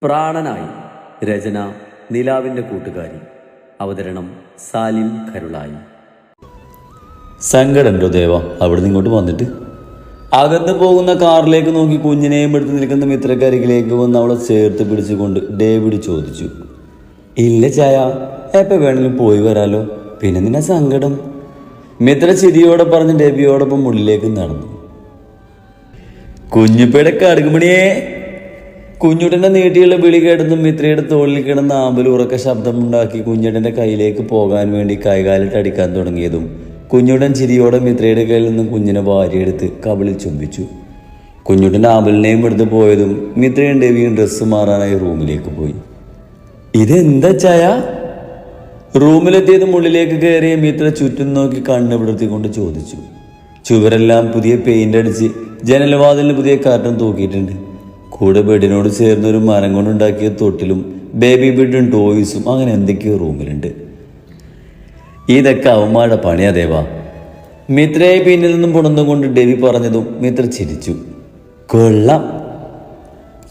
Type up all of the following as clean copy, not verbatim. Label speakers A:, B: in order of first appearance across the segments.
A: പ്രാണനായി. രചന നിലാവിൻ്റെ കൂട്ടുകാരി. അവതരണം സാലിം കരുളായി.
B: സങ്കടമുണ്ടോ ദേവ അവിടെ ഇങ്ങോട്ട് വന്നിട്ട്? അകത്ത് പോകുന്ന കാറിലേക്ക് നോക്കി കുഞ്ഞിനെയും എടുത്ത് നിൽക്കുന്ന മിത്രക്കരികിലേക്ക് വന്ന് അവളെ ചേർത്ത് പിടിച്ചുകൊണ്ട് ഡേവിഡ് ചോദിച്ചു. ഇല്ല ചായ, എപ്പോൾ വേണമെങ്കിലും പോയി വരാലോ, പിന്നെ നിന്നെ സങ്കടം? മിത്ര ചിരിയോടെ പറഞ്ഞ് ഡേവിയോടൊപ്പം ഉള്ളിലേക്ക് നടന്നു. കുഞ്ഞുപ്പയുടെ കടുകുമണിയേ. കുഞ്ഞുട്ടൻ്റെ നീട്ടിയുള്ള വിളി കേട്ടതും മിത്രയുടെ തോളിൽ കിടന്ന ആമ്പൽ ഉറക്ക ശബ്ദമുണ്ടാക്കി കുഞ്ഞുട്ടൻ്റെ കയ്യിലേക്ക് പോകാൻ വേണ്ടി കൈകാലിട്ട് അടിക്കാൻ തുടങ്ങിയതും കുഞ്ഞുട്ടൻ ചിരിയോടെ മിത്രയുടെ കയ്യിൽ നിന്നും കുഞ്ഞിനെ വാരിയെടുത്ത് കവിളിൽ ചുംബിച്ചു. കുഞ്ഞുട്ടൻ്റെ ആമ്പലിനെയും എടുത്ത് പോയതും മിത്രയും ഡേവിയും ഡ്രസ്സ് മാറാനായി റൂമിലേക്ക് പോയി. ഇതെന്താ ചായ? റൂമിലെത്തിയതും ഉള്ളിലേക്ക് കയറിയ മിത്ര ചുറ്റും നോക്കി കണ്ണ് പിടർത്തിക്കൊണ്ട് ചോദിച്ചു. ചുവരെല്ലാം പുതിയ പെയിന്റ് അടിച്ച് ജനൽവാതിലിന് പുതിയ കർട്ടൻ തൂക്കിയിട്ടുണ്ട്. കൂടെ ബെഡിനോട് ചേർന്നൊരു മരം കൊണ്ടുണ്ടാക്കിയ തൊട്ടിലും ബേബി ബെഡും ടോയ്സും അങ്ങനെ എന്തൊക്കെയോ റൂമിലുണ്ട്. ഇതൊക്കെ അവന്മാരുടെ പണിയാ ദേവാ. മിത്രയെ പിന്നിൽ നിന്നും പുണർന്നുകൊണ്ട് ഡെവി പറഞ്ഞതും മിത്ര ചിരിച്ചു. കൊള്ളാം.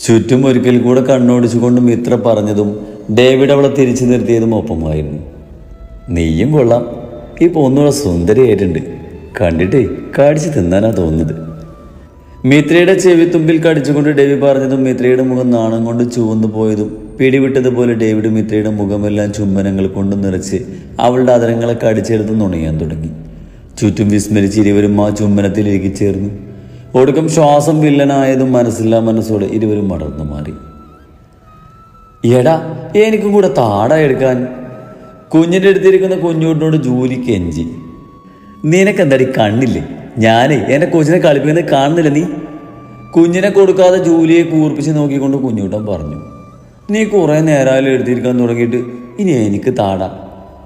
B: ചുറ്റും ഒരിക്കൽ കൂടെ കണ്ണോടിച്ചുകൊണ്ട് മിത്ര പറഞ്ഞതും ഡേവിഡ് അവളെ തിരിച്ചു നിർത്തിയതും ഒപ്പമായിരുന്നു. നീയും കൊള്ളാം, ഇപ്പോൾ ഒന്നുകൂടെ സുന്ദരിയായിട്ടുണ്ട്. കണ്ടിട്ടേ കടിച്ചു തിന്നാനാ തോന്നുന്നത്. മിത്രയുടെ ചെവിത്തുമ്പിൽ കടിച്ചുകൊണ്ട് ഡേവി പറഞ്ഞതും മിത്രയുടെ മുഖം നാണം കൊണ്ട് ചുവന്നു പോയതും പിടിവിട്ടതുപോലെ ഡേവിഡ് മിത്രയുടെ മുഖമെല്ലാം ചുംബനങ്ങൾ കൊണ്ട് നിറച്ച് അവളുടെ അതരങ്ങളെ കടിച്ചെടുത്ത് നുണയാൻ തുടങ്ങി. ചുറ്റും വിസ്മരിച്ച് ഇരുവരും ആ ചുംബനത്തിൽ ഇരിക്കിച്ചേർന്നു. ഒടുക്കം ശ്വാസം വില്ലനായതും മനസ്സില്ലാ മനസ്സോടെ ഇരുവരും മടർന്നു മാറി. എടാ, എനിക്കും കൂടെ താട എടുക്കാൻ. കുഞ്ഞിൻ്റെ അടുത്തിരിക്കുന്ന കുഞ്ഞുട്ടിനോട് ജൂലി കെഞ്ചി. നിനക്കെന്താടി കണ്ണില്ലേ? ഞാനേ എൻ്റെ കൊച്ചിനെ കളിപ്പിക്കുന്നത് കാണുന്നില്ല നീ? കുഞ്ഞിനെ കൊടുക്കാതെ ജൂലിയെ കൂർപ്പിച്ച് നോക്കിക്കൊണ്ട് കുഞ്ഞൂട്ടൻ പറഞ്ഞു. നീ കുറേ നേരമായാലും എടുത്തിരിക്കാൻ തുടങ്ങിയിട്ട് ഇനി എനിക്ക് താട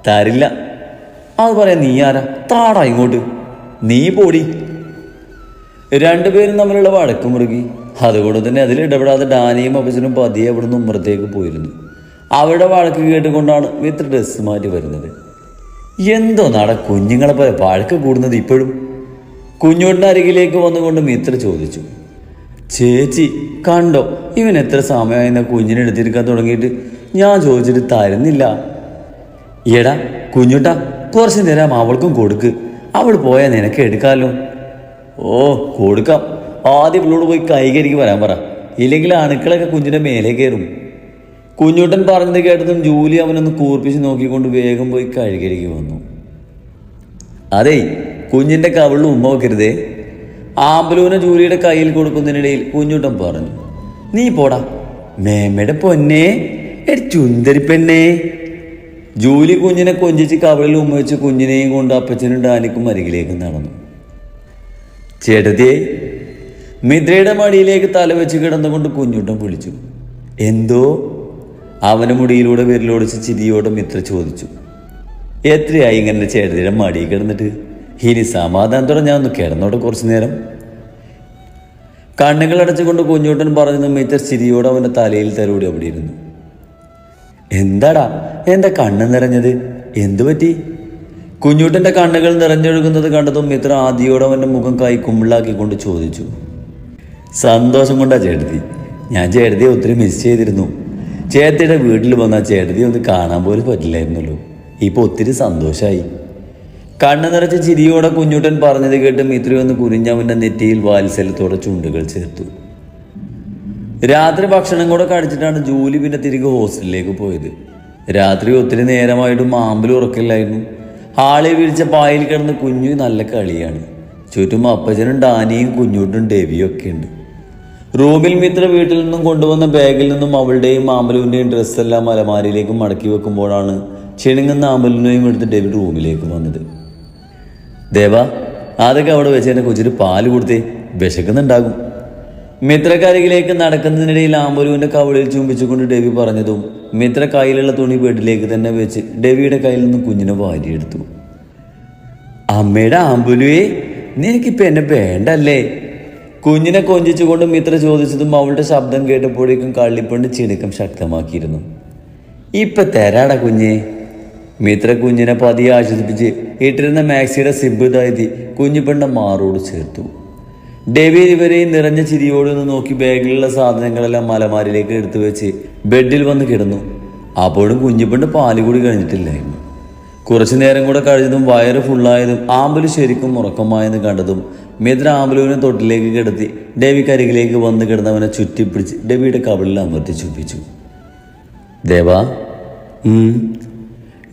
B: തരില്ല. അത് പറയാൻ നീ ആരാ? താടാ ഇങ്ങോട്ട്, നീ പോടി. രണ്ടുപേരും തമ്മിലുള്ള വഴക്ക് മുറുകി. അതുകൊണ്ട് തന്നെ അതിൽ ഇടപെടാതെ ഡാനിയും അപ്പച്ചനും പതിയെ അവിടെ നിന്ന് ഉമ്മറത്തേക്ക് പോയിരുന്നു. അവരുടെ വഴക്ക് കേട്ടുകൊണ്ടാണ് മിത്ര ഡ്രസ്സ് മാറ്റി വരുന്നത്. എന്തോ നട കുഞ്ഞുങ്ങളെ പോലെ വഴക്ക് കൂടുന്നത് ഇപ്പോഴും? കുഞ്ഞോട്ടിൻ്റെ അരികിലേക്ക് വന്നുകൊണ്ട് മിത്ര ചോദിച്ചു. ചേച്ചി കണ്ടോ, ഇവൻ എത്ര സമയമായിരുന്ന കുഞ്ഞിനെ എടുത്തിരിക്കാൻ തുടങ്ങിയിട്ട്? ഞാൻ ചോദിച്ചിട്ട് തരുന്നില്ല. എടാ കുഞ്ഞുട്ടാ, കുറച്ച് നേരം അവൾക്കും കൊടുക്ക്. അവൾ പോയാൽ നിനക്ക് എടുക്കാമല്ലോ. ഓ കൊടുക്കാം. ആദ്യം ഇവളോട് പോയി കൈകരിക്ക് വരാൻ പറ, ഇല്ലെങ്കിൽ അണുക്കളൊക്കെ കുഞ്ഞിൻ്റെ മേലെ കയറും. കുഞ്ഞുട്ടൻ പറഞ്ഞത് കേട്ടതും ജൂലി അവനൊന്ന് കൂർപ്പിച്ച് നോക്കിക്കൊണ്ട് വേഗം പോയി കഴുകരിക്ക് വന്നു. അതേ, കുഞ്ഞിൻ്റെ കവിളിൽ ഉമ്മ വെക്കരുതേ. ആമ്പലൂനെ ജൂലിയുടെ കയ്യിൽ കൊടുക്കുന്നതിനിടയിൽ കുഞ്ഞുട്ടൻ പറഞ്ഞു. നീ പോടാ. മേമ്മയുടെ പൊന്നേ, ചുന്ദരി പെണ്ണേ. ജൂലി കുഞ്ഞിനെ കൊഞ്ചിച്ച് കവിളിൽ ഉമ്മ വെച്ച് കുഞ്ഞിനെയും കൊണ്ട് അപ്പച്ചനും ഡാനിക്കും അരികിലേക്ക് നടന്നു. ചേട്ടത്തിയെ. മിത്രയുടെ മടിയിലേക്ക് തല വെച്ച് കിടന്നുകൊണ്ട് കുഞ്ഞുട്ടൻ വിളിച്ചു. എന്തോ? അവൻ്റെ മുടിയിലൂടെ വിരലോടിച്ച് ചിരിയോടെ മിത്ര ചോദിച്ചു. എത്രയായി ഇങ്ങനെ ചേട്ടത്തിയുടെ മടിയിൽ കിടന്നിട്ട്? ഇനി സമാധാനത്തോടെ ഞാൻ ഒന്ന് കിടന്നോട്ടെ കുറച്ചു നേരം. കണ്ണുകൾ അടച്ചുകൊണ്ട് കുഞ്ഞൂട്ടൻ പറഞ്ഞു. മിത്ര ചിരിയോടെ അവൻ്റെ തലയിൽ തലോടി അവിടെ ഇരുന്നു. എന്താടാ എൻ്റെ കണ്ണ് നിറഞ്ഞത്? എന്തു പറ്റി? കുഞ്ഞൂട്ടൻ്റെ കണ്ണുകൾ നിറഞ്ഞൊഴുകുന്നത് കണ്ടതും മിത്ര ആദ്യയോടെ അവൻ്റെ മുഖം കൈ കുമ്പിളാക്കിക്കൊണ്ട് ചോദിച്ചു. സന്തോഷം കൊണ്ടാ ചേട്ടത്തി. ഞാൻ ചേട്ടത്തിയെ ഒത്തിരി മിസ് ചെയ്തിരുന്നു. ചേട്ടത്തിയുടെ വീട്ടിൽ വന്നാൽ ചേട്ടത്തിയെ ഒന്ന് കാണാൻ പോലും പറ്റില്ലായിരുന്നല്ലോ. ഇപ്പോൾ ഒത്തിരി സന്തോഷമായി. കണ്ണു നിറച്ച് ചിരിയോടെ കുഞ്ഞൂട്ടൻ പറഞ്ഞത് കേട്ട് മിത്ര ഒന്ന് കുനിഞ്ഞവൻ്റെ നെറ്റിയിൽ വാത്സല്യത്തോടെ ചുണ്ടുകൾ ചേർത്തു. രാത്രി ഭക്ഷണം കൂടെ കഴിച്ചിട്ടാണ് ജൂലി പിന്നെ തിരികെ ഹോസ്റ്റലിലേക്ക് പോയത്. രാത്രി ഒത്തിരി നേരമായിട്ടും ആമ്പൽ ഉറക്കില്ലായിരുന്നു. ഹാളി വീഴ്ച പായിൽ കിടന്ന് കുഞ്ഞു നല്ല കളിയാണ്. ചുറ്റും അപ്പച്ചനും ഡാനിയും കുഞ്ഞൂട്ടും ഡേവിയും ഒക്കെ ഉണ്ട്. റൂമിൽ മിത്ര വീട്ടിൽ നിന്നും കൊണ്ടുവന്ന ബാഗിൽ നിന്നും അവളുടെയും ആമ്പലുവിൻ്റെയും ഡ്രസ്സെല്ലാം അലമാരിയിലേക്ക് മടക്കി വെക്കുമ്പോഴാണ് ക്ഷണിങ്ങുന്ന ആമ്പലിനെയും എടുത്ത് ഡേവിഡ് റൂമിലേക്ക് വന്നത്. ദേവാ, അതൊക്കെ അവിടെ വെച്ച് എൻ്റെ കൊച്ചിന് പാല് കൊടുത്തേ, വിശക്കുന്നുണ്ടാകും. മിത്രക്കരികിലേക്ക് നടക്കുന്നതിനിടയിൽ ആമ്പലുവിൻ്റെ കവിളിൽ ചുംബിച്ചുകൊണ്ട് ഡേവി പറഞ്ഞതും മിത്ര കയ്യിലുള്ള തുണി ബെഡിലേക്ക് തന്നെ വെച്ച് ഡേവിയുടെ കയ്യിൽ നിന്നും കുഞ്ഞിനെ വാരിയെടുത്തു. അമ്മയുടെ ആമ്പലുവേ, നിനക്കിപ്പോൾ എന്നെ വേണ്ടല്ലേ? കുഞ്ഞിനെ കൊഞ്ചിച്ചുകൊണ്ട് മിത്ര ചോദിച്ചതും അവളുടെ ശബ്ദം കേട്ടപ്പോഴേക്കും കള്ളിപ്പണ്ട് ചിണക്കം ശക്തമാക്കിയിരുന്നു. ഇപ്പം തരാടാ കുഞ്ഞേ. മിത്ര കുഞ്ഞിനെ പതിയെ ആശ്വസിപ്പിച്ച് ഇട്ടിരുന്ന മാക്സിയുടെ സിബ് താഴ്ത്തി കുഞ്ഞിപ്പെണ്ണ മാറോട് ചേർത്തു. ഡേവി ഇവരെയും നിറഞ്ഞ ചിരിയോട് നിന്ന് നോക്കി ബാഗിലുള്ള സാധനങ്ങളെല്ലാം മലമാരിലേക്ക് എടുത്തു വെച്ച് ബെഡിൽ വന്ന് കിടന്നു. അപ്പോഴും കുഞ്ഞിപ്പെണ്ണ് പാല് കൂടി കഴിഞ്ഞിട്ടില്ലായിരുന്നു. കുറച്ചു നേരം കൂടെ കഴിഞ്ഞതും വയറ് ഫുള്ളായതും ആമ്പല് ശരിക്കും ഉറക്കമായെന്ന് കണ്ടതും മിത്ര ആമ്പലുവിനെ തൊട്ടിലേക്ക് കിടത്തി ഡേവിക്കരികിലേക്ക് വന്ന് കിടന്നവനെ ചുറ്റിപ്പിടിച്ച് ഡേവിയുടെ കവിളിൽ അമർത്തി ചുപ്പിച്ചു. ദേവാ.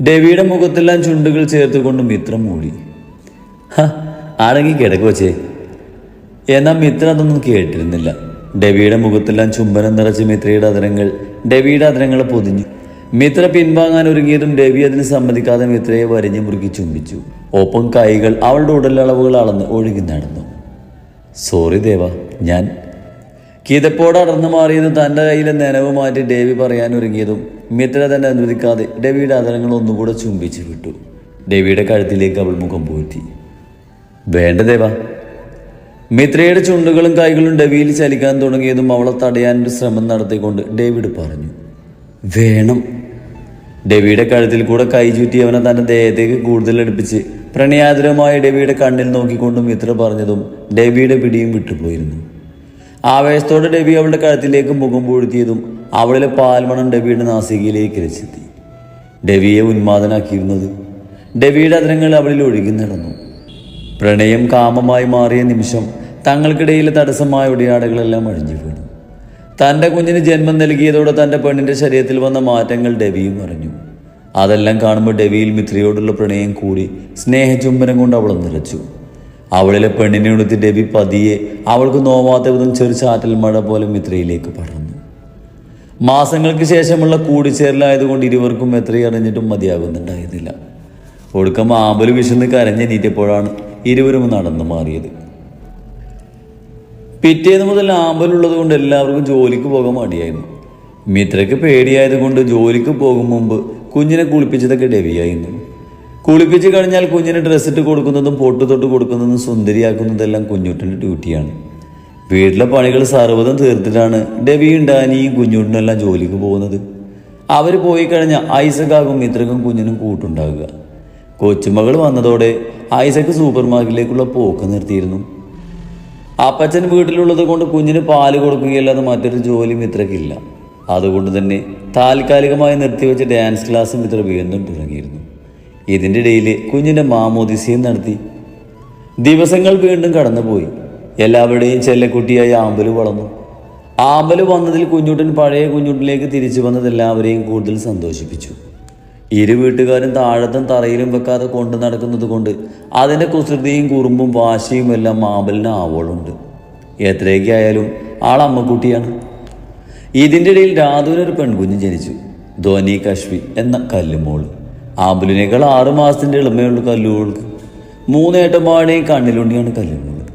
B: ഡേവിയുടെ മുഖത്തെല്ലാം ചുണ്ടുകൾ ചേർത്തുകൊണ്ട് മിത്രം മൂടി. ആണെങ്കിൽ കിടക്ക് വച്ചേ. എന്നാൽ മിത്ര അതൊന്നും കേട്ടിരുന്നില്ല. ഡേവിയുടെ മുഖത്തെല്ലാം ചുംബനം നിറച്ച് മിത്രയുടെ അധരങ്ങൾ ഡേവിയുടെ അധരങ്ങളെ പൊതിഞ്ഞു. മിത്ര പിൻവാങ്ങാൻ ഒരുങ്ങിയതും ഡേവി അതിന് സമ്മതിക്കാതെ മിത്രയെ വരിഞ്ഞു മുറുക്കി ചുംബിച്ചു. ഒപ്പം കൈകൾ അവളുടെ ഉടലളവുകൾ അളന്ന് ഒഴുകി നടന്നു. സോറി ദേവ, ഞാൻ കിതപ്പോടെ അടർന്നു മാറിയത് തൻ്റെ കയ്യിലെ നനവ് മാറ്റി ഡേവി പറയാൻ ഒരുങ്ങിയതും മിത്ര തന്നെ അനുവദിക്കാതെ ഡേവിയുടെ അധരങ്ങൾ ഒന്നുകൂടെ ചുംബിച്ചു വിട്ടു. ഡേവിയുടെ കഴുത്തിലേക്ക് അവൾ മുഖം പൂഴ്ത്തി. വേണ്ട ദേവ. മിത്രയുടെ ചുണ്ടുകളും കൈകളും ഡേവിയിൽ ചലിക്കാൻ തുടങ്ങിയതും അവളെ തടയാനൊരു ശ്രമം നടത്തിക്കൊണ്ട് ഡേവിഡ് പറഞ്ഞു. വേണം. ഡേവിയുടെ കഴുത്തിൽ കൂടെ കൈ ചുറ്റി അവനെ തൻ്റെ ദേഹത്തേക്ക് കൂടുതൽ അടുപ്പിച്ച് പ്രണയാതുരമായ ഡേവിയുടെ കണ്ണിൽ നോക്കിക്കൊണ്ട് മിത്ര പറഞ്ഞതും ഡേവിയുടെ പിടിയും വിട്ടുപോയിരുന്നു. ആവേശത്തോടെ ഡേവി അവളുടെ കഴുത്തിലേക്ക് മുഖം പൂഴ്ത്തിയതും അവളിലെ പാൽമണം ഡേവിയുടെ നാസികയിലേക്ക് രചെത്തി. ഡേവിയെ ഉന്മാദനാക്കിയിരുന്നത് ഡേവിയുടെ അധരങ്ങൾ അവളിൽ ഒഴുകി നടന്നു. പ്രണയം കാമമായി മാറിയ നിമിഷം തങ്ങൾക്കിടയിലെ തടസ്സമായ ഉടയാടകളെല്ലാം അഴിഞ്ഞു വീണു. തൻ്റെ കുഞ്ഞിന് ജന്മം നൽകിയതോടെ തൻ്റെ പെണ്ണിൻ്റെ ശരീരത്തിൽ വന്ന മാറ്റങ്ങൾ ഡേവിയും അറിഞ്ഞു. അതെല്ലാം കാണുമ്പോൾ ഡേവിയിൽ മിത്രയോടുള്ള പ്രണയം കൂടി സ്നേഹചുംബനം കൊണ്ട് അവൾ നിറച്ചു. അവളിലെ പെണ്ണിനെ ഉടുത്തി ഡേവി പതിയെ അവൾക്ക് നോവാത്ത വിധം ചെറു ചാറ്റൽ മഴ പോലെ മിത്രയിലേക്ക് പടർന്നു. മാസങ്ങൾക്ക് ശേഷമുള്ള കൂടിച്ചേരലായതുകൊണ്ട് ഇരുവർക്കും എത്രയും അറിഞ്ഞിട്ടും മതിയാകുന്നുണ്ടായിരുന്നില്ല. ഒടുക്കം ആമ്പല് വിശന്ന് കരഞ്ഞെണീറ്റപ്പോഴാണ് ഇരുവരും നടന്നു മാറിയത്. പിറ്റേന്ന് മുതൽ ആമ്പലുള്ളത് കൊണ്ട് എല്ലാവർക്കും ജോലിക്ക് പോകാൻ മടിയായിരുന്നു. മിത്രയ്ക്ക് പേടിയായതുകൊണ്ട് ജോലിക്ക് പോകും മുമ്പ് കുഞ്ഞിനെ കുളിപ്പിച്ചതൊക്കെ ഡേവിയായിരുന്നു. കുളിപ്പിച്ച് കഴിഞ്ഞാൽ കുഞ്ഞിന് ഡ്രസ്സിട്ട് കൊടുക്കുന്നതും പൊട്ടു തൊട്ട് കൊടുക്കുന്നതും സുന്ദരിയാക്കുന്നതെല്ലാം കുഞ്ഞുട്ടിൻ്റെ ഡ്യൂട്ടിയാണ്. വീട്ടിലെ പണികൾ സർവ്വതും തീർത്തിട്ടാണ് ഡേവിയും ഡാനിയും കുഞ്ഞുട്ടിനെല്ലാം ജോലിക്ക് പോകുന്നത്. അവർ പോയി കഴിഞ്ഞാൽ ഐസക്കാകും മിത്രക്കും കുഞ്ഞിനും കൂട്ടുണ്ടാകുക. കൊച്ചുമകൾ വന്നതോടെ ഐസക്ക് സൂപ്പർ മാർക്കറ്റിലേക്കുള്ള പോക്ക് നിർത്തിയിരുന്നു. അപ്പച്ചൻ വീട്ടിലുള്ളത് കൊണ്ട് കുഞ്ഞിന് പാല് കൊടുക്കുകയല്ലാതെ മറ്റൊരു ജോലി മിത്രക്കില്ല. അതുകൊണ്ട് തന്നെ താൽക്കാലികമായി നിർത്തിവെച്ച ഡാൻസ് ക്ലാസ് മിത്ര വീണ്ടും തുടങ്ങിയിരുന്നു. ഇതിൻ്റെ ഇടയിൽ കുഞ്ഞിൻ്റെ മാമോദിസയും നടത്തി. ദിവസങ്ങൾ വീണ്ടും കടന്നുപോയി. എല്ലാവരുടെയും ചെല്ലക്കുട്ടിയായി ആമ്പല് വളർന്നു. ആമ്പല് വന്നതിൽ കുഞ്ഞുട്ടൻ പഴയ കുഞ്ഞുട്ടിലേക്ക് തിരിച്ചു വന്നത് എല്ലാവരെയും കൂടുതൽ സന്തോഷിപ്പിച്ചു. ഇരു വീട്ടുകാരും താഴത്തും തറയിലും വെക്കാതെ കൊണ്ടു നടക്കുന്നത് കൊണ്ട് അതിൻ്റെ കുസൃതിയും കുറുമ്പും വാശിയും എല്ലാം ആമ്പലിന് ആവോളുണ്ട്. എത്രയൊക്കെ ആയാലും ആളമ്മക്കുട്ടിയാണ്. ഇതിൻ്റെ ഇടയിൽ രാധുവിനൊരു പെൺകുഞ്ഞ് ജനിച്ചു. ധ്വനി കശ്വി എന്ന കല്ലുമോള്. ആമ്പലിനേക്കാൾ 6 മാസത്തിൻ്റെ എളിമയുള്ള കല്ലുമോൾക്ക് 3 ഏട്ടന്മാരുടെയും കണ്ണിലുണ്ടിയാണ് കല്ലുമോള്.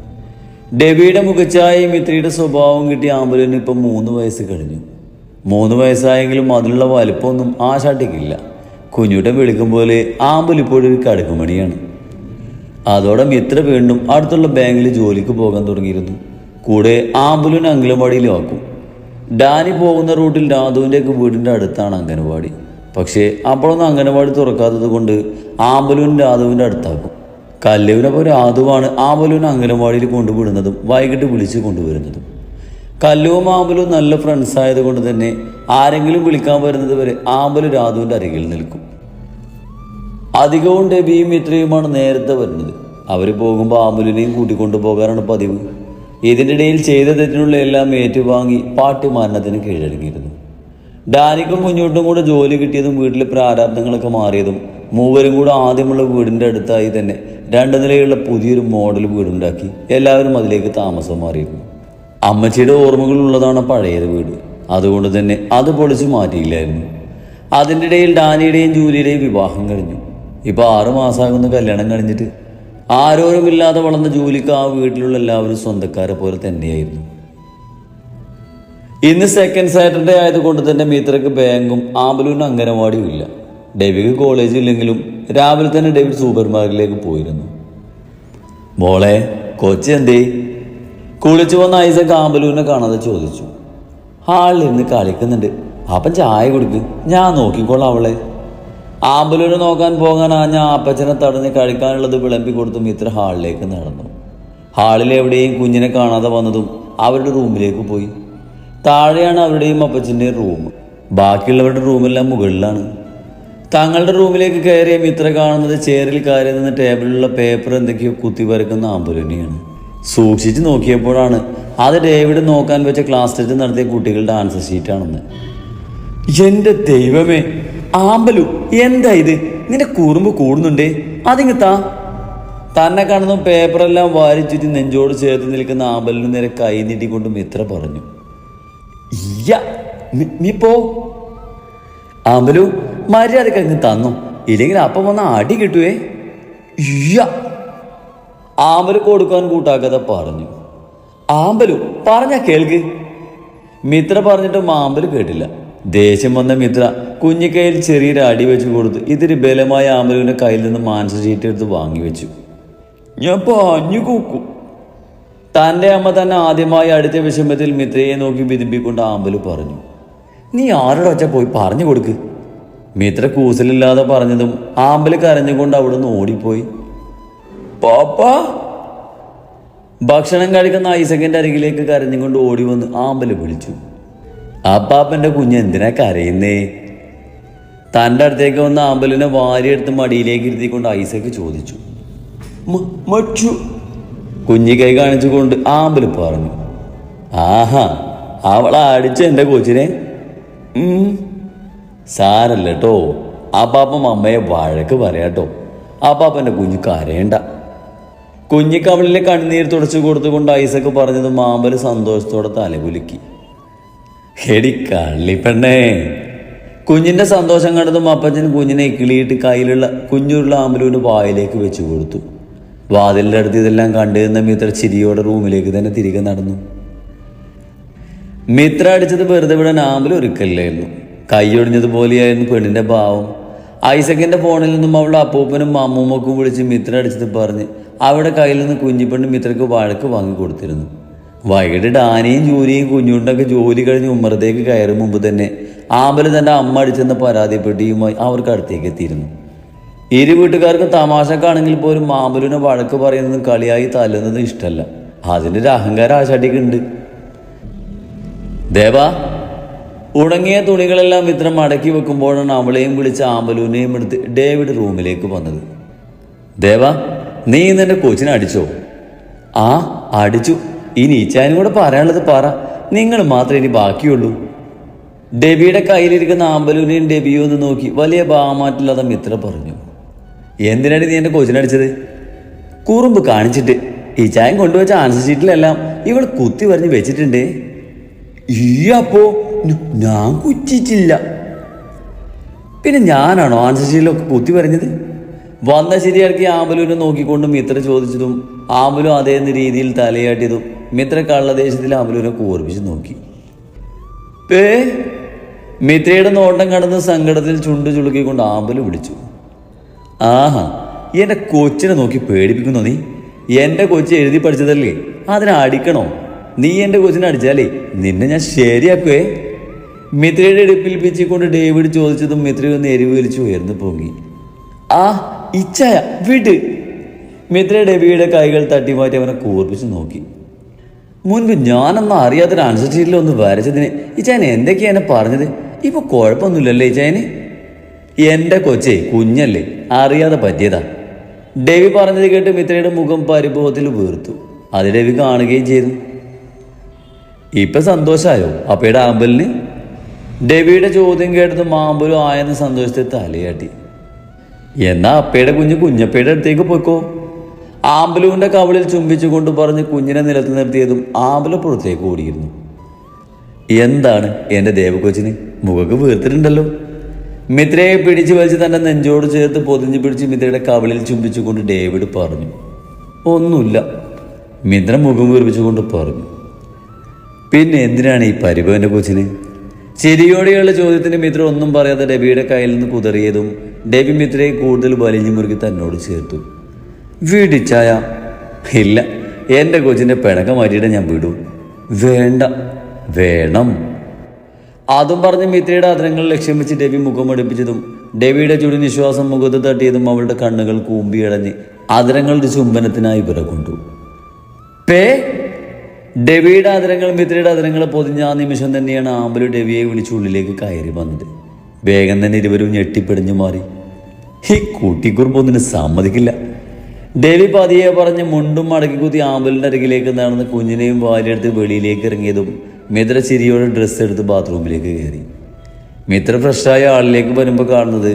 B: ഡേവിയുടെ മുഖച്ചായയും മിത്രയുടെ സ്വഭാവം കിട്ടിയ ആമ്പലിന് ഇപ്പം 3 വയസ്സ് കഴിഞ്ഞു. 3 വയസ്സായെങ്കിലും അതിലുള്ള വലിപ്പമൊന്നും ആശാട്ടിക്കില്ല. കുഞ്ഞുട്ടൻ വിളിക്കും പോലെ ആമ്പൽ ഇപ്പോഴൊരു കടുക്കുമണിയാണ്. അതോടെ മിത്ര വീണ്ടും അടുത്തുള്ള ബാങ്കിൽ ജോലിക്ക് പോകാൻ തുടങ്ങിയിരുന്നു. കൂടെ ആമ്പലിന് അങ്കനവാടിയിലും ആക്കും. ഡാനി പോകുന്ന റൂട്ടിൽ രാധുവിൻ്റെയൊക്കെ വീടിൻ്റെ അടുത്താണ് അംഗനവാടി. പക്ഷേ അപ്പോഴൊന്നും അംഗനവാടി തുറക്കാത്തത് കൊണ്ട് ആമ്പലുവിൻ രാധുവിൻ്റെ അടുത്താക്കും. കല്ലുവിനപ്പോൾ രാധുവാണ് ആമ്പലുവിനെ അംഗനവാടിയിൽ കൊണ്ടുവിടുന്നതും വൈകിട്ട് വിളിച്ച് കൊണ്ടുവരുന്നതും. കല്ലുവും ആമ്പലും നല്ല ഫ്രണ്ട്സ് ആയതുകൊണ്ട് തന്നെ ആരെങ്കിലും വിളിക്കാൻ വരുന്നത് വരെ ആമ്പല് രാധുവിൻ്റെ അരികിൽ നിൽക്കും. അധികവും ഡേവിയും മിത്രയുമാണ് നേരത്തെ വരുന്നത്. അവർ പോകുമ്പോൾ ആമ്പലിനെയും കൂട്ടിക്കൊണ്ടു പോകാനാണ് പതിവ്. ഇതിൻ്റെ ഇടയിൽ ചെയ്ത തെറ്റിനുള്ള എല്ലാം ഏറ്റുവാങ്ങി പാട്ടി മരണത്തിന് കീഴടങ്ങിയിരുന്നു. ഡാനിക്കും കുഞ്ഞുട്ടും കൂടെ ജോലി കിട്ടിയതും വീട്ടിലെ പ്രാരാബ്ദങ്ങളൊക്കെ മാറിയതും മൂവരും കൂടെ ആദ്യമുള്ള വീടിൻ്റെ അടുത്തായി തന്നെ 2 നിലയുള്ള പുതിയൊരു മോഡൽ വീടുണ്ടാക്കി എല്ലാവരും അതിലേക്ക് താമസം മാറിയിരുന്നു. അമ്മച്ചിയുടെ ഓർമ്മകളുള്ളതാണ് പഴയത് വീട്. അതുകൊണ്ട് തന്നെ അത് പൊളിച്ച് മാറ്റിയില്ലായിരുന്നു. അതിൻ്റെ ഇടയിൽ ഡാനിയുടെയും ജൂലിയുടെയും വിവാഹം കഴിഞ്ഞു. ഇപ്പോൾ 6 മാസമാകുന്ന കല്യാണം കഴിഞ്ഞിട്ട് ആരോരുമില്ലാതെ വളർന്ന ജൂലിക്ക് ആ വീട്ടിലുള്ള എല്ലാവരും സ്വന്തക്കാരെ പോലെ തന്നെയായിരുന്നു. ഇന്ന് സെക്കൻഡ് സാറ്റർഡേ ആയതുകൊണ്ട് തന്നെ മിത്രയ്ക്ക് ബാങ്കും ആമ്പലൂരിന് അംഗനവാടിയും ഇല്ല. ഡേവിക്ക് കോളേജ് ഇല്ലെങ്കിലും രാവിലെ തന്നെ ഡേവിഡ് സൂപ്പർ മാർക്കറ്റിലേക്ക് പോയിരുന്നു. മോളെ കൊച്ചി എന്തേ? കുളിച്ചു വന്ന ഐസക് ആമ്പലൂരിനെ കാണാതെ ചോദിച്ചു. ഹാളിലിരുന്ന് കളിക്കുന്നുണ്ട്. അപ്പം ചായ കൊടുക്ക്, ഞാൻ നോക്കിക്കോളാം അവളെ. ആമ്പലൂരിനെ നോക്കാൻ പോകാൻ ഞാൻ അപ്പച്ചനെ തടഞ്ഞ് കഴിക്കാനുള്ളത് വിളമ്പി കൊടുത്തു മിത്ര ഹാളിലേക്ക് നടന്നു. ഹാളിലെവിടെയും കുഞ്ഞിനെ കാണാതെ വന്നതും അവരുടെ റൂമിലേക്ക് പോയി. താഴെയാണ് അവരുടെയും അപ്പച്ചൻ്റെയും റൂം. ബാക്കിയുള്ളവരുടെ റൂമെല്ലാം മുകളിലാണ്. തങ്ങളുടെ റൂമിലേക്ക് കയറിയ മിത്ര കാണുന്നത് ചേറിൽ കയറി നിന്ന് ടേബിളിലുള്ള പേപ്പർ എന്തൊക്കെയോ കുത്തി വരക്കുന്ന ആമ്പലുവിനെയാണ്. സൂക്ഷിച്ച് നോക്കിയപ്പോഴാണ് അത് ഡേവിഡ് നോക്കാൻ വെച്ച ക്ലാസ് ടെസ്റ്റ് നടത്തിയ കുട്ടികളുടെ ആൻസർ ഷീറ്റാണെന്ന്. എൻ്റെ ദൈവമേ, ആമ്പലു എന്താ ഇത്? നിന്റെ കുറുമ്പ് കൂടുന്നുണ്ടേ, അതിങ്ങ് തന്നെ കാണുന്ന പേപ്പറെല്ലാം വാരി ചുറ്റി നെഞ്ചോട് ചേർത്ത് നിൽക്കുന്ന ആമ്പലിന് നേരെ കൈ നീട്ടിക്കൊണ്ട് മിത്ര പറഞ്ഞു. നീ പോ ആമ്പലു, മര്യാദക്ക് അങ്ങ് തന്നു, ഇല്ലെങ്കിൽ അപ്പം വന്ന അടി കിട്ടുവേ. ആമ്പല് കൊടുക്കാൻ കൂട്ടാക്കാതെ പറഞ്ഞു. ആമ്പലു പറഞ്ഞ കേൾക്ക്. മിത്ര പറഞ്ഞിട്ടും ആമ്പല് കേട്ടില്ല. ദേഷ്യം വന്ന മിത്ര കുഞ്ഞിക്കൈയിൽ ചെറിയൊരു അടി വെച്ച് കൊടുത്തു ഇത്തിരി ബലമായ ആമ്പലുവിൻ്റെ കയ്യിൽ നിന്ന് മാൻസ ഷീറ്റ് എടുത്ത് വാങ്ങി വെച്ചു. ഞാൻ പാഞ്ഞു കൂക്കും. തൻ്റെ അമ്മ തന്നെ ആദ്യമായി അടുത്ത വിഷമത്തിൽ മിത്രയെ നോക്കി വിതിപ്പിക്കൊണ്ട് ആമ്പല് പറഞ്ഞു. നീ ആരുടെ വച്ചാൽ പോയി പറഞ്ഞു കൊടുക്ക്. മിത്ര കൂസലില്ലാതെ പറഞ്ഞതും ആമ്പല് കരഞ്ഞുകൊണ്ട് അവിടുന്ന് ഓടിപ്പോയി. പാപ്പാ. ഭക്ഷണം കഴിക്കുന്ന ഐസക്കിൻ്റെ അരികിലേക്ക് കരഞ്ഞുകൊണ്ട് ഓടി വന്ന് ആമ്പല് വിളിച്ചു. അപ്പാപ്പൻ്റെ കുഞ്ഞ് എന്തിനാ കരയുന്നേ? തൻ്റെ അടുത്തേക്ക് വന്ന ആമ്പലിനെ വാരിയെടുത്ത് മടിയിലേക്ക് ഇരുത്തിക്കൊണ്ട് ഐസക്ക് ചോദിച്ചു. മച്ചു. കുഞ്ഞി കൈ കാണിച്ചുകൊണ്ട് ആമ്പല് പറഞ്ഞു. ആഹാ, അവളെ അടിച്ച എൻ്റെ കൊച്ചിനെ. സാരല്ല കേട്ടോ, അപ്പാപ്പൻ അമ്മയെ വഴക്ക് പറയാട്ടോ. അപ്പാപ്പൻ്റെ കുഞ്ഞ് കരയണ്ട. കുഞ്ഞിക്കവളിലെ കണ്ണീർ തുടച്ചു കൊടുത്തുകൊണ്ട് ഐസക്ക് പറഞ്ഞതും ആമ്പല് സന്തോഷത്തോടെ തലകുലുക്കി. ഹെടി കള്ളിപ്പെണ്ണേ. കുഞ്ഞിൻ്റെ സന്തോഷം കണ്ടതും അപ്പച്ചൻ കുഞ്ഞിനെ കിളിയിട്ട് കയ്യിലുള്ള കുഞ്ഞുള്ള ആമ്പലുവിൻ്റെ വായിലേക്ക് വെച്ചു കൊടുത്തു. വാതിലിൻ്റെ അടുത്ത് ഇതെല്ലാം കണ്ടിരുന്ന മിത്ര ചിരിയോടെ റൂമിലേക്ക് തന്നെ തിരികെ നടന്നു. മിത്ര അടിച്ചത് വെറുതെ വിടാൻ ആമ്പല് ഒരുക്കല്ലായിരുന്നു. കൈയൊടിഞ്ഞതുപോലെയായിരുന്നു പെണ്ണിൻ്റെ ഭാവം. ഐസക്കിൻ്റെ ഫോണിൽ നിന്നും അവളുടെ അപ്പൂപ്പനും അമ്മൂമ്മക്കും വിളിച്ച് മിത്ര അടിച്ചത് പറഞ്ഞ് അവരുടെ കയ്യിൽ നിന്ന് കുഞ്ഞിപ്പെണ്ണ് മിത്രക്ക് വഴക്ക് വാങ്ങി കൊടുത്തിരുന്നു. വൈകിട്ട് ഡാനിയും ജൂലിയും കുഞ്ഞുണ്ടൊക്കെ ജോലി കഴിഞ്ഞ് ഉമ്മറത്തേക്ക് കയറും മുമ്പ് തന്നെ ആമ്പല് തൻ്റെ അമ്മ അടിച്ചെന്ന പരാതിപ്പെട്ടിയുമായി അവർക്ക് അടുത്തേക്ക് എത്തിയിരുന്നു. ഇരു വീട്ടുകാർക്ക് തമാശക്കാണെങ്കിൽ പോലും ആമ്പലുവിനെ വഴക്ക് പറയുന്നതും കളിയായി തല്ലുന്നതും ഇഷ്ടമല്ല. അതിൻ്റെ ഒരു അഹങ്കാരം ആശാട്ടിക്കുണ്ട്. ദേവാ. ഉണങ്ങിയ തുണികളെല്ലാം ഇത്ര മടക്കി വെക്കുമ്പോഴാണ് അവളെയും വിളിച്ച് ആമ്പലുവിനെയും എടുത്ത് ഡേവിഡ് റൂമിലേക്ക് വന്നത്. ദേവാ, നീ ഇന്ന് എൻ്റെ കൊച്ചിനെ അടിച്ചോ? ആ, അടിച്ചു. ഇനി ഈച്ചാനും കൂടെ പറയാനുള്ളത് പറ. നിങ്ങൾ മാത്രമേ ഇനി ബാക്കിയുള്ളൂ. ഡെബിയുടെ കയ്യിലിരിക്കുന്ന ആമ്പലുവിനെയും ഡെബിയോ എന്ന് നോക്കി വലിയ ഭാവമാറ്റില്ലാതെ മിത്ര പറഞ്ഞു. എന്തിനാണ് നീ എൻ്റെ കൊച്ചിനടിച്ചത്? കുറുമ്പ് കാണിച്ചിട്ട്. ഈച്ചായം കൊണ്ടുവച്ച ആൻസർ ഷീറ്റിലെല്ലാം ഇവൾ കുത്തി വരഞ്ഞ് വെച്ചിട്ടുണ്ടേ. അപ്പോ ഞാൻ കുറ്റിച്ചില്ല. പിന്നെ ഞാനാണോ ആൻസർ ഷീറ്റിലൊക്കെ കുത്തി വരഞ്ഞത്? വന്ന ശരിയാക്കി ആമ്പലുവിനെ നോക്കിക്കൊണ്ടും മിത്ര ചോദിച്ചതും ആമ്പലു അതേന്ന രീതിയിൽ തലയാട്ടിയതും മിത്ര കള്ളദേശത്തിൽ ആമ്പലുവിനെ കൂർപ്പിച്ച് നോക്കി. മിത്രയുടെ നോട്ടം കടന്ന് സങ്കടത്തിൽ ചുണ്ടു ചുളുക്കിക്കൊണ്ട് ആമ്പല് വിളിച്ചു. ആഹാ, എൻ്റെ കൊച്ചിനെ നോക്കി പേടിപ്പിക്കുന്നോ നീ? എൻ്റെ കൊച്ചി എഴുതി പഠിച്ചതല്ലേ, അതിനെ അടിക്കണോ? നീ എൻ്റെ കൊച്ചിനെ അടിച്ചാലേ നിന്നെ ഞാൻ ശരിയാക്കുവേ. മിത്രയുടെ ഇടുപ്പിൽ പിച്ചിക്കൊണ്ട് ഡേവിഡ് ചോദിച്ചതും മിത്രയൊന്ന് എരിവ് വലിച്ചു ഉയർന്നു പൊങ്ങി. ആ ഇച്ചായ വിട്. മിത്ര ഡെബിയുടെ കൈകൾ തട്ടിമാറ്റി അവനെ കൂർപ്പിച്ച് നോക്കി. മുൻപ് ഞാനൊന്നും അറിയാത്തൊരു ആൻസർ ഷീറ്റിലൊന്ന് വരച്ചതിന് ഇച്ചായൻ എന്തൊക്കെയാണ് പറഞ്ഞത്? ഇപ്പൊ കുഴപ്പമൊന്നുമില്ലല്ലേ ഇച്ചായന്? എൻ്റെ കൊച്ചേ കുഞ്ഞല്ലേ, അറിയാതെ പറ്റിയതാ. ഡെവി പറഞ്ഞത് കേട്ട് മിത്രയുടെ മുഖം പരിഭവത്തിൽ വീർത്തു. അത് ഡെവി കാണുകയും ചെയ്തു. ഇപ്പൊ സന്തോഷമായോ അപ്പയുടെ ആമ്പലിന്? ഡെവിയുടെ ചോദ്യം കേട്ടതും ആമ്പലും ആയെന്ന സന്തോഷത്തിൽ തലയാട്ടി. എന്നാ അപ്പയുടെ കുഞ്ഞ് കുഞ്ഞപ്പയുടെ അടുത്തേക്ക് പോയിക്കോ. ആമ്പലുവിൻ്റെ കവളിൽ ചുംബിച്ചുകൊണ്ട് പറഞ്ഞ് കുഞ്ഞിനെ നിലത്ത് നിർത്തിയതും ആമ്പല് പുറത്തേക്ക് ഓടിയിരുന്നു. എന്താണ് എൻ്റെ ദേവക്കൊച്ചിന്? മുഖക്ക് വീർത്തിട്ടുണ്ടല്ലോ. മിത്രയെ പിടിച്ചു വലിച്ച് തൻ്റെ നെഞ്ചോട് ചേർത്ത് പൊതിഞ്ഞു പിടിച്ച് മിത്രയുടെ കവളിൽ ചുംബിച്ചുകൊണ്ട് ഡേവിഡ് പറഞ്ഞു. ഒന്നുമില്ല. മിത്ര മുഖം വീർപ്പിച്ചുകൊണ്ട് പറഞ്ഞു. പിന്നെ എന്തിനാണ് ഈ പരിഭവൻ്റെ കൊച്ചിന്? ചിരിയോടെയുള്ള ചോദ്യത്തിന് മിത്ര ഒന്നും പറയാതെ ഡെബിയുടെ കയ്യിൽ നിന്ന് കുതറിയതും ഡെബി മിത്രയെ കൂടുതൽ വലിഞ്ഞു മുറുക്കി തന്നോട് ചേർത്തു. വീടിച്ചായ? ഇല്ല, എൻ്റെ കൊച്ചിൻ്റെ പിണക്കം മാറ്റിയിട്ട് ഞാൻ വിടൂ. വേണ്ട. വേണം. അതും പറഞ്ഞ് മിത്രയുടെ അതിരങ്ങൾ ലക്ഷ്യം വെച്ച് ഡെബി മുഖമടുപ്പിച്ചതും ഡെബിയുടെ ചുടി നിശ്വാസം മുഖത്ത് തട്ടിയതും അവളുടെ കണ്ണുകൾ കൂമ്പിയടഞ്ഞ് അതിരങ്ങളുടെ ചുംബനത്തിനായി പിറകൊണ്ടു. പേ. ഡെവിയുടെ ആദരങ്ങൾ മിത്രയുടെ ആദരങ്ങൾ പൊതിഞ്ഞ ആ നിമിഷം തന്നെയാണ് ആമ്പലു ഡെവിയെ വിളിച്ച് ഉള്ളിലേക്ക് കയറി വന്നത്. വേഗം തന്നെ ഇരുവരും ഞെട്ടിപ്പിടിഞ്ഞു മാറി. ഈ കൂട്ടിക്കുറുമ്പൊന്നിന് സമ്മതിക്കില്ല. ഡെവി പതിയെ പറഞ്ഞ് മുണ്ടും മടക്കി കുത്തി ആമ്പലിൻ്റെ അരികിലേക്ക് നടന്ന് കുഞ്ഞിനെയും വാരിയെടുത്ത് വെളിയിലേക്ക് ഇറങ്ങിയതും മിത്ര ചിരിയോടെ ഡ്രസ്സ് എടുത്ത് ബാത്റൂമിലേക്ക് കയറി. മിത്ര ഫ്രഷായ ആളിലേക്ക് വരുമ്പോൾ കാണുന്നത്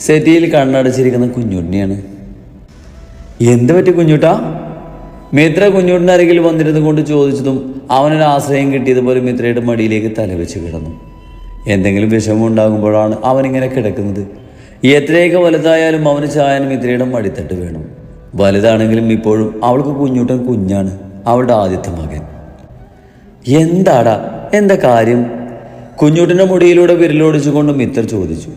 B: സെറ്റിയിൽ കണ്ണടച്ചിരിക്കുന്ന കുഞ്ഞുണ്ണിയാണ്. എന്ത് പറ്റി കുഞ്ഞുട്ടാ? മിത്ര കുഞ്ഞുട്ടിൻ്റെ അരികിൽ വന്നിരുന്നു കൊണ്ട് ചോദിച്ചതും അവനൊരു ആശ്രയം കിട്ടിയതുപോലെ മിത്രയുടെ മടിയിലേക്ക് തലവെച്ച് കിടന്നു. എന്തെങ്കിലും വിഷമം ഉണ്ടാകുമ്പോഴാണ് അവനിങ്ങനെ കിടക്കുന്നത്. എത്രയൊക്കെ വലുതായാലും അവന് ചായാൻ മിത്രയുടെ മടിത്തട്ട് വേണം. വലുതാണെങ്കിലും ഇപ്പോഴും അവൾക്ക് കുഞ്ഞുട്ടൻ കുഞ്ഞാണ്, അവളുടെ ആദ്യത്തെ മകൻ. എന്താടാ, എന്താ കാര്യം? കുഞ്ഞുട്ടിൻ്റെ മുടിയിലൂടെ വിരലോടിച്ചുകൊണ്ട് മിത്ര ചോദിച്ചു.